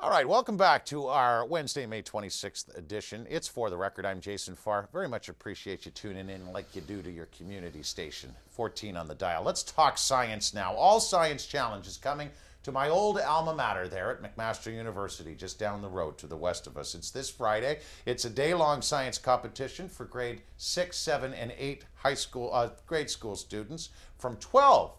All right, welcome back to our Wednesday, May 26th edition. It's For the Record. I'm Jason Farr. Very much appreciate you tuning in like you do to your community station, 14 on the dial. Let's talk science now. All Science Challenge is coming to my old alma mater there at McMaster University, just down the road to the west of us. It's this Friday. It's a day-long science competition for grade 6, 7, and 8 grade school students from 12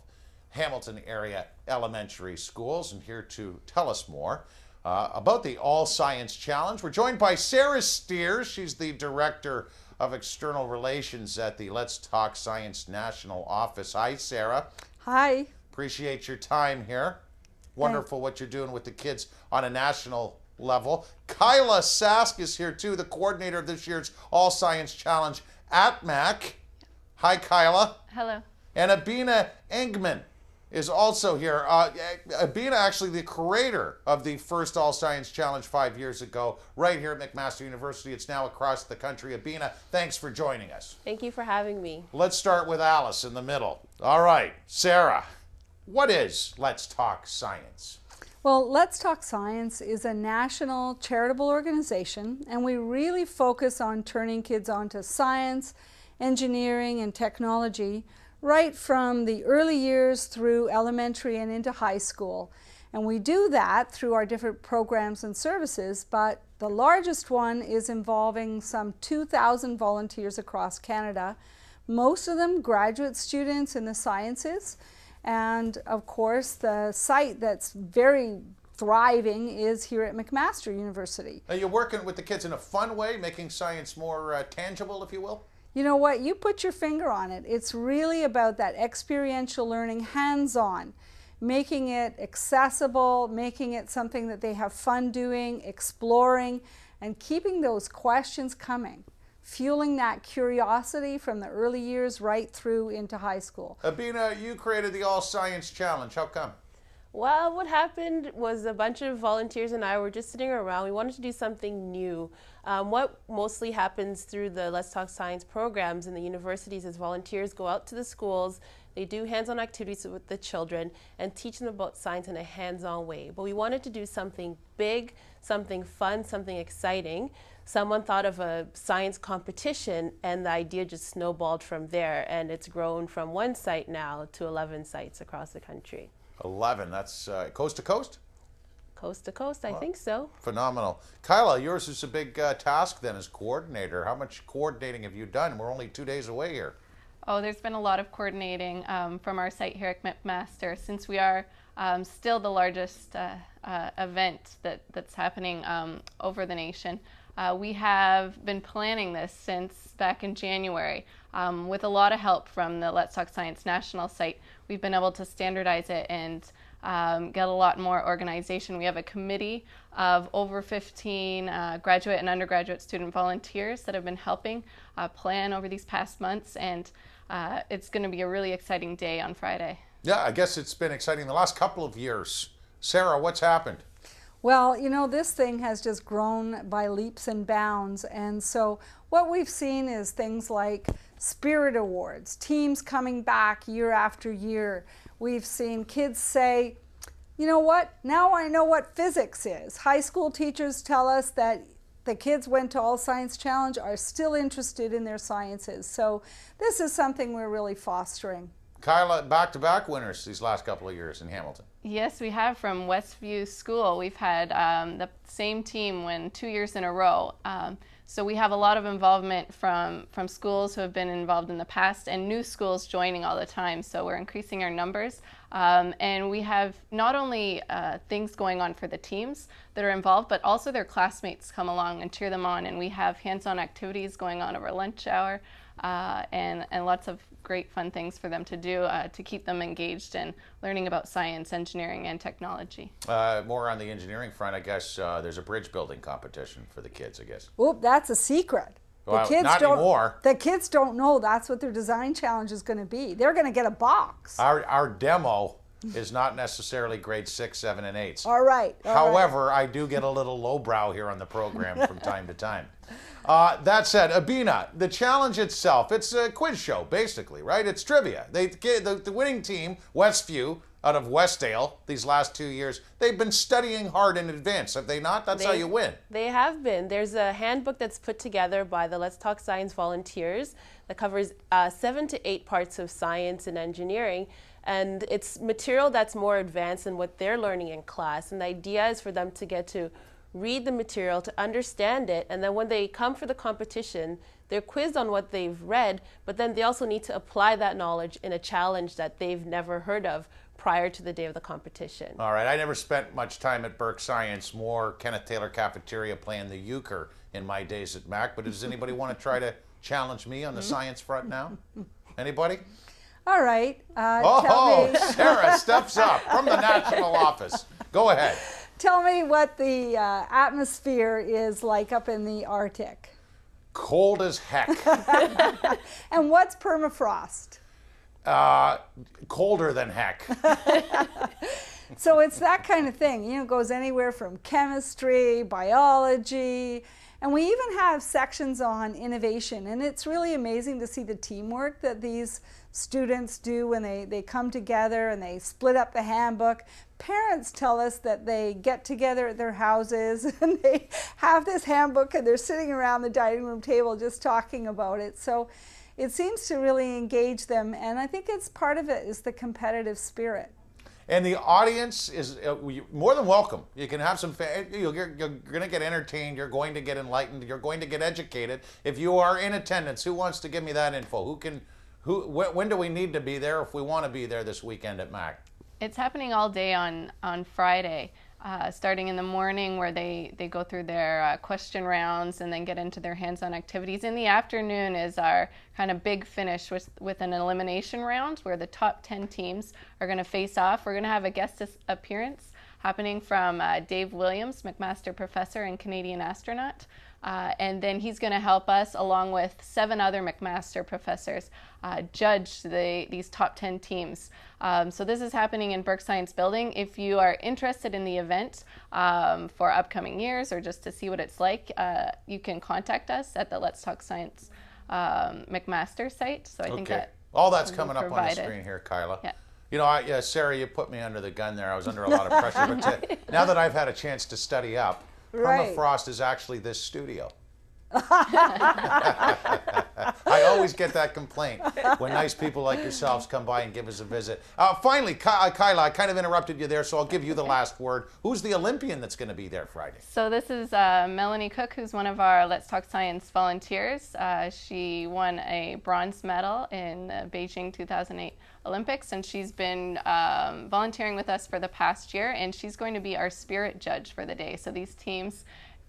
Hamilton area elementary schools. And here to tell us more about the All Science Challenge, we're joined by Sara Steers. She's the Director of External Relations at the Let's Talk Science National Office. Hi, Sara. Hi. Appreciate your time here. Wonderful what you're doing with the kids on a national level. Kyla Sask is here too, the coordinator of this year's All Science Challenge at MAC. Hi, Kyla. Hello. And Abena Engmann is also here. Abena, actually the creator of the first All Science Challenge 5 years ago, right here at McMaster University. It's now across the country. Abena, thanks for joining us. Thank you for having me. Let's start with Alice in the middle. All right, Sara, what is Let's Talk Science? Well, Let's Talk Science is a national charitable organization, and we really focus on turning kids onto science, engineering, and technology right from the early years through elementary and into high school. And we do that through our different programs and services, but the largest one is involving some 2,000 volunteers across Canada, most of them graduate students in the sciences. And of course, the site that's very thriving is here at McMaster University. Are you working with the kids in a fun way, making science more tangible, if you will? You know what? You put your finger on it. It's really about that experiential learning, hands-on, making it accessible, making it something that they have fun doing, exploring, and keeping those questions coming, fueling that curiosity from the early years right through into high school. Abena, you created the All Science Challenge. How come? Well, what happened was a bunch of volunteers and I were just sitting around. We wanted to do something new. What mostly happens through the Let's Talk Science programs in the universities is volunteers go out to the schools, they do hands-on activities with the children and teach them about science in a hands-on way. But we wanted to do something big, something fun, something exciting. Someone thought of a science competition and the idea just snowballed from there, and it's grown from one site now to 11 sites across the country. 11, that's coast to coast? Coast to coast, I think so. Phenomenal. Kyla, yours is a big task then as coordinator. How much coordinating have you done? We're only 2 days away here. Oh, there's been a lot of coordinating from our site here at McMaster, since we are still the largest event that's happening over the nation. We have been planning this since back in January. With a lot of help from the Let's Talk Science National site, we've been able to standardize it and get a lot more organization. We have a committee of over 15 graduate and undergraduate student volunteers that have been helping plan over these past months, and it's going to be a really exciting day on Friday. Yeah, I guess it's been exciting the last couple of years. Sara, what's happened? Well, you know, this thing has just grown by leaps and bounds, and so what we've seen is things like Spirit Awards, teams coming back year after year. We've seen kids say, you know what, now I know what physics is. High school teachers tell us that the kids went to All Science Challenge are still interested in their sciences. So this is something we're really fostering. Kyla, back-to-back winners these last couple of years in Hamilton. Yes, we have. From Westview School, we've had the same team win 2 years in a row. So we have a lot of involvement from schools who have been involved in the past and new schools joining all the time. So we're increasing our numbers. And we have not only things going on for the teams that are involved, but also their classmates come along and cheer them on. And we have hands-on activities going on over lunch hour and lots of great fun things for them to do to keep them engaged in learning about science, engineering, and technology. More on the engineering front, I guess there's a bridge building competition for the kids, I guess. Oop, that's a secret. Well, not anymore. The kids don't know that's what their design challenge is going to be. They're going to get a box. Our demo is not necessarily grade 6, 7, and 8s. All right. However, I do get a little lowbrow here on the program from time to time. That said, Abena, the challenge itself, it's a quiz show, basically, right? It's trivia. The winning team, Westview, out of Westdale these last 2 years. They've been studying hard in advance, have they not? That's how you win. They have been. There's a handbook that's put together by the Let's Talk Science volunteers that covers 7 to 8 parts of science and engineering. And it's material that's more advanced than what they're learning in class. And the idea is for them to get to read the material, to understand it, and then when they come for the competition, they're quizzed on what they've read, but then they also need to apply that knowledge in a challenge that they've never heard of prior to the day of the competition. All right, I never spent much time at Burke Science, more Kenneth Taylor Cafeteria playing the euchre in my days at Mac, but does anybody want to try to challenge me on the science front now? Anybody? All right. Tell me. Sara steps up from the national office. Go ahead. Tell me what the atmosphere is like up in the Arctic. Cold as heck. And what's permafrost? Colder than heck. So it's that kind of thing. You know, it goes anywhere from chemistry, biology, and we even have sections on innovation. And it's really amazing to see the teamwork that these students do when they come together and they split up the handbook. Parents tell us that they get together at their houses and they have this handbook and they're sitting around the dining room table just talking about it. So it seems to really engage them, and I think it's part of it is the competitive spirit. And the audience is more than welcome. You can have some fun. You're going to get entertained. You're going to get enlightened. You're going to get educated. If you are in attendance, who wants to give me that info? When do we need to be there if we want to be there this weekend at MAC? It's happening all day on Friday, starting in the morning where they go through their question rounds and then get into their hands-on activities. In the afternoon is our kind of big finish with an elimination round where the top 10 teams are going to face off. We're going to have a guest appearance happening from Dave Williams, McMaster professor and Canadian astronaut. And then he's going to help us, along with 7 other McMaster professors, judge these top 10 teams. So this is happening in Burke Science Building. If you are interested in the event for upcoming years or just to see what it's like, you can contact us at the Let's Talk Science McMaster site. So I think that all that's coming up on the screen here, Kyla. Yeah. You know, Sara, you put me under the gun there. I was under a lot of pressure. But now that I've had a chance to study up, Right. Permafrost is actually this studio. I always get that complaint when nice people like yourselves come by and give us a visit. Finally, Kyla, I kind of interrupted you there, so I'll give you the last word. Who's the Olympian that's going to be there Friday? So this is Melanie Cook, who's one of our Let's Talk Science volunteers. She won a bronze medal in the Beijing 2008 Olympics, and she's been volunteering with us for the past year, and she's going to be our spirit judge for the day. So these teams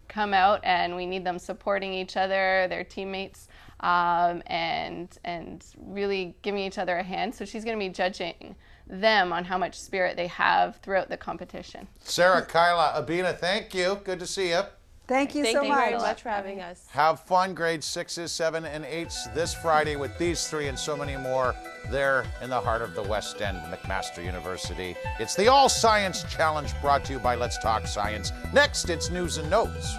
come out and we need them supporting each other, their teammates, and really giving each other a hand. So she's going to be judging them on how much spirit they have throughout the competition. Sara, Kyla, Abena, thank you. Good to see you. Thank you so Thank you much. very much for having us. Have fun, grades 6s, 7, and 8s this Friday with these 3 and so many more there in the heart of the West End, McMaster University. It's the All Science Challenge brought to you by Let's Talk Science. Next, it's News and Notes.